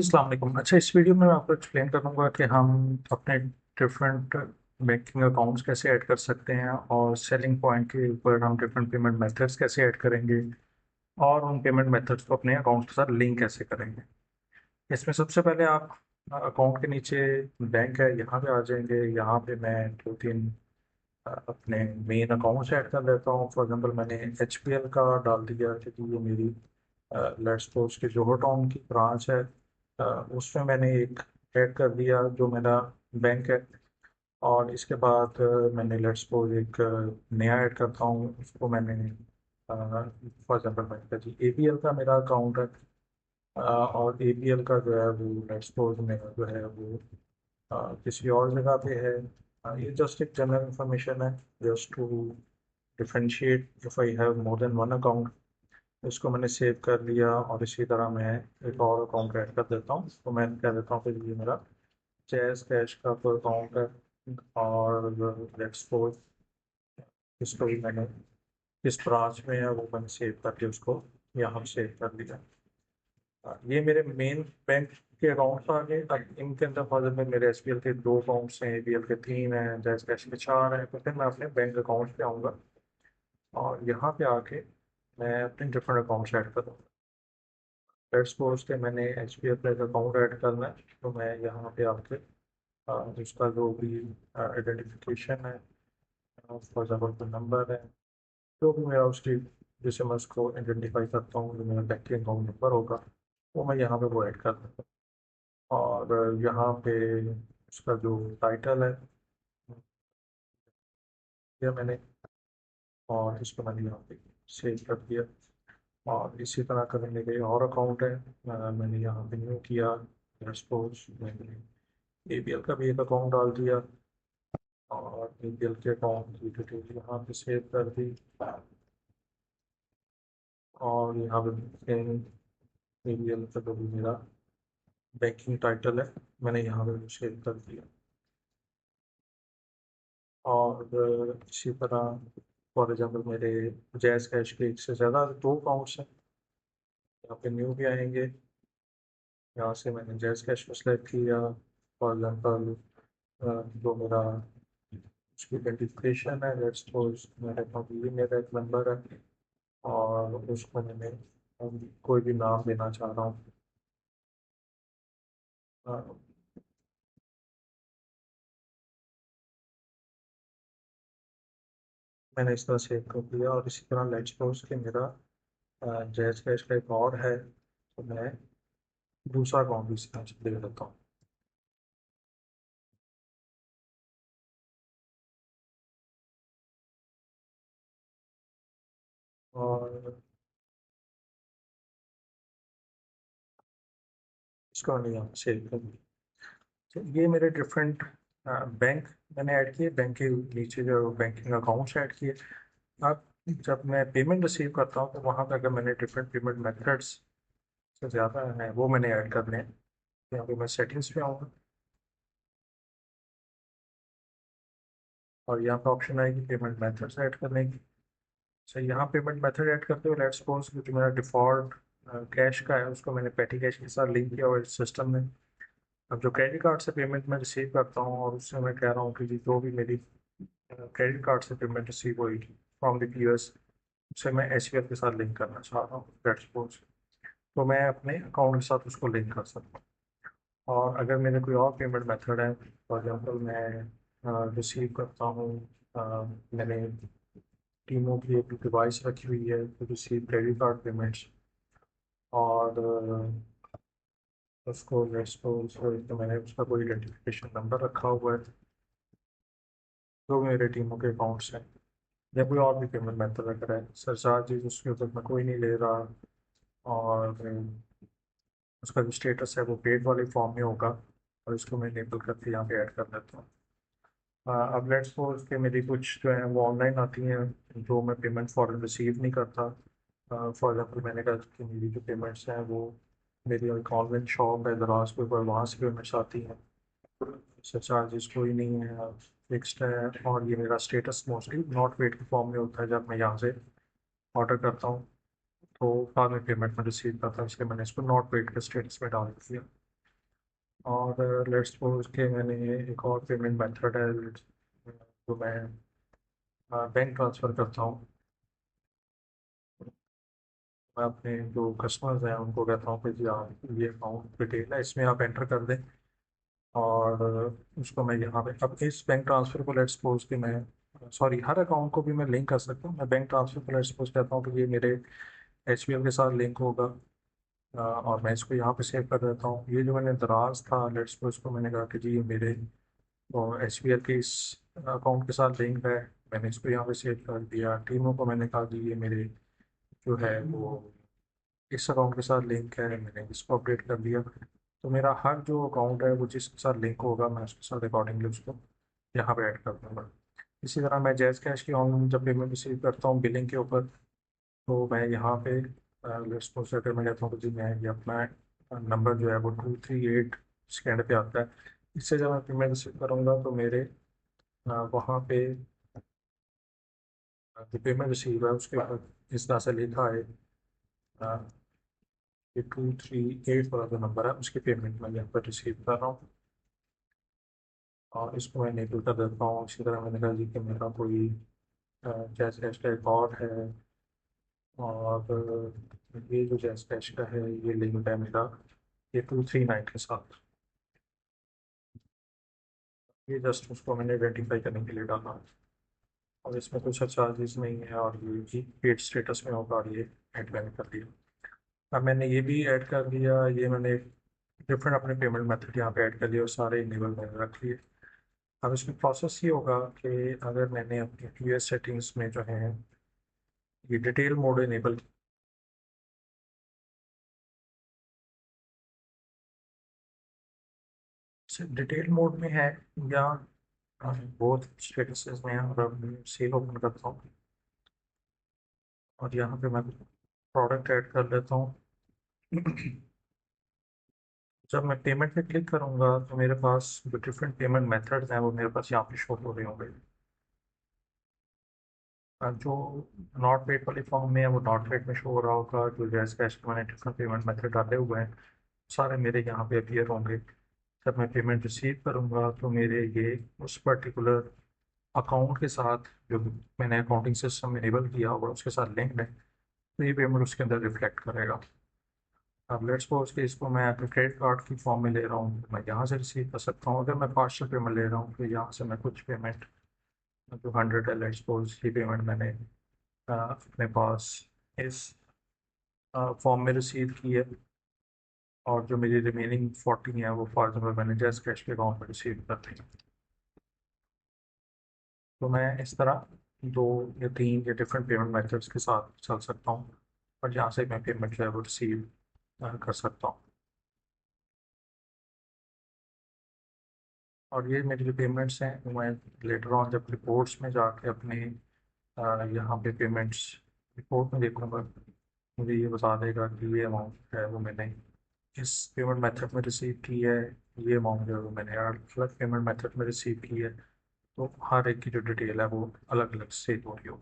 अस्सलाम वालेकुम। अच्छा, इस वीडियो में मैं आपको एक्सप्लेन करूँगा कि हम अपने डिफरेंट बैंकिंग अकाउंट्स कैसे ऐड कर सकते हैं और सेलिंग पॉइंट के ऊपर हम डिफरेंट पेमेंट मेथड्स कैसे ऐड करेंगे और उन पेमेंट मेथड्स को अपने अकाउंट के साथ लिंक कैसे करेंगे। इसमें सबसे पहले आप अकाउंट के नीचे बैंक है, यहाँ पे आ जाएंगे। यहाँ पे मैं दो तीन अपने मेन अकाउंट्स ऐड कर लेता हूँ। फॉर एग्जांपल मैंने HPL का डाल दिया क्योंकि ये मेरी लेट्स सपोज कि जोहो टाउन की ब्रांच है। अ, उसमें मैंने एक ऐड कर दिया जो मेरा बैंक है। और इसके बाद मैंने लेट्स सपोज एक नया ऐड करता हूँ, उसको मैंने फॉर एग्जांपल मैंने कहा जी APL का मेरा अकाउंट है। और APL का जो है वो लेट्स सपोज मेरा जो है वो किसी और जगह पे है। ये जस्ट एक जनरल इंफॉर्मेशन है, just to differentiate if I have more than one account. इसको मैंने सेव कर लिया और इसी तरह मैं एक और अकाउंट ऐड कर देता हूँ। तो मैं कह देता हूँ कि ये मेरा जैज़ कैश का कोई अकाउंट है। और लेट्स सपोज इसको भी मैंने इस ब्रांच में है वो मैंने सेव करके उसको यहाँ सेव कर दिया। ये मेरे मेन बैंक के अकाउंट्स आ गए। अब इनके अंदर फॉर में मेरे SBL के दो अकाउंट्स हैं, ABL के तीन हैं, जैज़ कैश के चार हैं। तो फिर मैं अपने बैंक अकाउंट पे आऊँगा और यहाँ पे आके मैं अपने डिफरेंट अकाउंट्स ऐड करूँगा। लेट्स सपोज के मैंने HPF का एक अकाउंट ऐड करना है, तो मैं यहाँ पे आके उसका जो भी आइडेंटिफिकेशन है, फॉर एग्जाम्पल कोई नंबर है, जो भी मेरा उसकी जिससे मैं उसको आइडेंटिफाई करता हूँ, जो मेरा बैंकिंग अकाउंट नंबर होगा वो मैं यहाँ पे वो ऐड कर दूँगा। और यहाँ पे उसका जो टाइटल है ये मैंने, और इसको मैंने यहाँ पे सेव कर दिया। और इसी तरह का मैंने एक और अकाउंट है, मैंने यहाँ पे न्यू किया। सपोज मैंने ABL का भी एक अकाउंट डाल दिया और ABL के अकाउंट की डिटेल यहाँ पे सेव कर दी। और यहाँ पे ABL का जो भी मेरा बैंकिंग टाइटल है मैंने यहाँ पे सेव कर दिया। और इसी तरह फॉर एग्जाम्पल मेरे जैज़ कैश के एक से ज़्यादा दो अकाउंट्स हैं, यहाँ पे न्यू भी आएंगे। यहाँ से मैंने जैज़ कैश को सेलेक्ट किया। फॉर एग्जाम्पल जो मेरा उसकी आइडेंटिफिकेशन है, लेट्स सपोज मेरे पास ये मेरा एक नंबर है और उसको मैंने कोई भी नाम देना चाह रहा हूँ। अ, मैंने इस तरह सेव कर दिया। और इसी तरह लेट्स सपोज कि मेरा जैज़ कैश का एक और है, तो मैं दूसरा अकाउंट भी इसी तरह से दे देता हूँ। और इसको मैंने यहाँ सेव कर दिया। तो ये मेरे डिफरेंट बैंक मैंने ऐड किए, बैंक के नीचे जो बैंकिंग अकाउंट्स ऐड किए। अब जब मैं पेमेंट रिसीव करता हूँ तो वहाँ पे अगर मैंने डिफरेंट पेमेंट मेथड्स से ज़्यादा है वो मैंने ऐड करने हैं। यहाँ पे मैं सेटिंग्स पे आऊँगा और यहाँ पे ऑप्शन आएगी पेमेंट मेथड्स ऐड करने की। सो यहाँ पेमेंट मेथड ऐड करते हुए लेट्स सपोज कि मेरा डिफ़ॉल्ट कैश का है, उसको मैंने पेटी कैश के साथ लिंक किया हुआ इस सिस्टम में। अब जो क्रेडिट कार्ड से पेमेंट मैं रिसीव करता हूँ और उससे मैं कह रहा हूँ कि जी जो भी मेरी क्रेडिट कार्ड से पेमेंट रिसीव हुई फ्रॉम द POS से मैं SBL के साथ लिंक करना चाह रहा हूँ लेट्स सपोज। तो मैं अपने अकाउंट के साथ उसको लिंक कर सकता हूँ। और अगर मेरे कोई और पेमेंट मेथड है, फॉर एग्जांपल मैं रिसीव करता हूँ, मैंने टीमों की एक डिवाइस रखी हुई है to receive credit card payments. और उसको लेट्स सपोज तो मैंने उसका कोई आइडेंटिफिकेशन नंबर रखा हुआ है, जो मेरे टीमों के अकाउंट्स हैं। या कोई और भी पेमेंट मेथड अगर है, सरचार्जेज उसके ऊपर मैं कोई नहीं ले रहा और उसका जो स्टेटस है वो पेड वाले फॉर्म में होगा, और इसको मैं इनेबल करके यहाँ पे ऐड कर लेता हूँ। अब लेट्स सपोज कि मेरी कुछ जो है वो ऑनलाइन आती हैं जो मैं पेमेंट फ़ौरन रिसीव नहीं करता। फॉर एग्जांपल मैंने कहा कि मेरी जो पेमेंट्स हैं वो मेरी एक ऑनलाइन शॉप है दराज के ऊपर, वहाँ से पेमेंट्स आती हैं, इससे चार्जेस कोई नहीं है, फिक्स्ड है। और ये मेरा स्टेटस मोस्टली नॉट पेड के फॉर्म में होता है जब मैं यहाँ से ऑर्डर करता हूँ, तो बाद में पेमेंट में रिसीव करता हूँ, इसलिए मैंने इसको नॉट पेड के स्टेटस में डाल दिया। और लेट्स सपोज के मैंने एक और पेमेंट मेथड है जो मैं बैंक ट्रांसफ़र करता हूँ। मैं अपने जो कस्टमर्स हैं उनको कहता हूँ कि जी आप ये अकाउंट डिटेल है इसमें आप एंटर कर दें, और उसको मैं यहाँ पे अब इस बैंक ट्रांसफ़र को लेट्स सपोज कि मैं सॉरी हर अकाउंट को भी मैं लिंक कर सकता हूँ। मैं बैंक ट्रांसफ़र को लेट्स सपोज कहता हूँ कि ये मेरे HBL के साथ लिंक होगा, और मैं इसको यहाँ पे सेव कर देता हूँ। ये जो मैंने दराज था लेट्स सपोज को मैंने कहा कि जी ये मेरे HBL के इस अकाउंट के साथ लिंक है, मैंने इसको यहाँ पे सेव कर दिया। टीमों को मैंने कहा कि ये मेरे जो है वो इस अकाउंट के साथ लिंक है, मैंने इसको अपडेट कर दिया। तो मेरा हर जो अकाउंट है वो जिसके साथ लिंक होगा मैं उसके साथ अकॉर्डिंगली उसको यहाँ पे ऐड कर दूँगा। इसी तरह मैं जैज़ कैश की ऑनलाइन जब पेमेंट रिसीव करता हूँ बिलिंग के ऊपर, तो मैं यहाँ पे लेट्स सपोज अगर मैं कहता हूँ कि जी मैं ये अपना नंबर जो है वो 238 इसके एंड पे आता है, इससे जब मैं पेमेंट रिसीव करूँगा तो मेरे वहाँ पे जो पेमेंट रिसीव है उसके ऊपर इस तरह से लिखा है कि 238 वाला जो नंबर है उसकी पेमेंट मैं यहाँ पर रिसीव कर रहा हूँ, और इसको मैं इनेबल कर देता हूँ। इसी तरह मैंने कहा जी कि मेरा कोई जैज़ कैश का अकाउंट है, और ये जो जैज़ कैश का है ये लिंक है मेरा ये 239 के साथ। ये जस्ट उसको मैंने आइडेंटिफाई करने के लिए डाला, और इसमें कुछ चार्जेस नहीं है, और ये पेड स्टेटस में होगा, और ये ऐड मैंने कर दिया। अब मैंने ये भी ऐड कर दिया, ये मैंने डिफरेंट अपने पेमेंट मेथड यहाँ पे ऐड कर लिए और सारे इनेबल मैंने रख लिए। अब इसमें प्रोसेस ये होगा कि अगर मैंने अपनी यूएस सेटिंग्स में जो है ये detail mode enable, detail mode में है या बहुत स्टेटसेस में है, और अब सेल ओपन करता हूँ और यहाँ पे मैं प्रोडक्ट ऐड कर लेता हूँ। जब मैं पेमेंट पे क्लिक करूँगा तो मेरे पास जो डिफरेंट पेमेंट मेथड्स हैं वो मेरे पास यहाँ पे शो हो रहे होंगे। जो नॉट पेड वाली फॉर्म में है वो नॉट पेड में शो हो रहा होगा, जो जैस कैश के मैंने डिफरेंट पेमेंट मेथड डाले हुए हैं सारे मेरे यहाँ पे अपीयर होंगे। जब मैं पेमेंट रिसीव करूँगा तो मेरे ये उस पर्टिकुलर अकाउंट के साथ जो मैंने अकाउंटिंग सिस्टम इनेबल किया होगा उसके साथ लिंक्ड है, तो ये पेमेंट उसके अंदर रिफ्लेक्ट करेगा। अब लेट्स सपोज कि इसको मैं अपने क्रेडिट कार्ड की फॉर्म में ले रहा हूँ तो मैं यहाँ से रिसीव कर सकता हूँ। अगर मैं पार्शियल पेमेंट ले रहा हूँ तो यहाँ से मैं कुछ पेमेंट जो 100 है लेट्स सपोज ये पेमेंट मैंने अपने पास इस फॉर्म में रिसीव की है, और जो मेरी रिमेनिंग 40 है वो फॉर एग्जाम्पल मैंने जैस कैश के अकाउंट में रिसीव कर दी। तो मैं इस तरह दो या तीन या डिफरेंट पेमेंट मेथड्स के साथ चल सकता हूँ, और जहाँ से मैं पेमेंट जो है वो रिसीव कर सकता हूँ। और ये मेरी जो पेमेंट्स हैं वो मैं लेटर ऑन जब रिपोर्ट्स में जाके अपने यहाँ पे पेमेंट्स रिपोर्ट में देखूंगा, मुझे ये बता देगा कि ये अमाउंट है वो मैंने इस पेमेंट मेथड में रिसीव की है, ये अमाउंट जो है वो मैंने अलग पेमेंट मेथड में रिसीव की है। तो हर एक की जो डिटेल है वो अलग अलग से हो रही हो।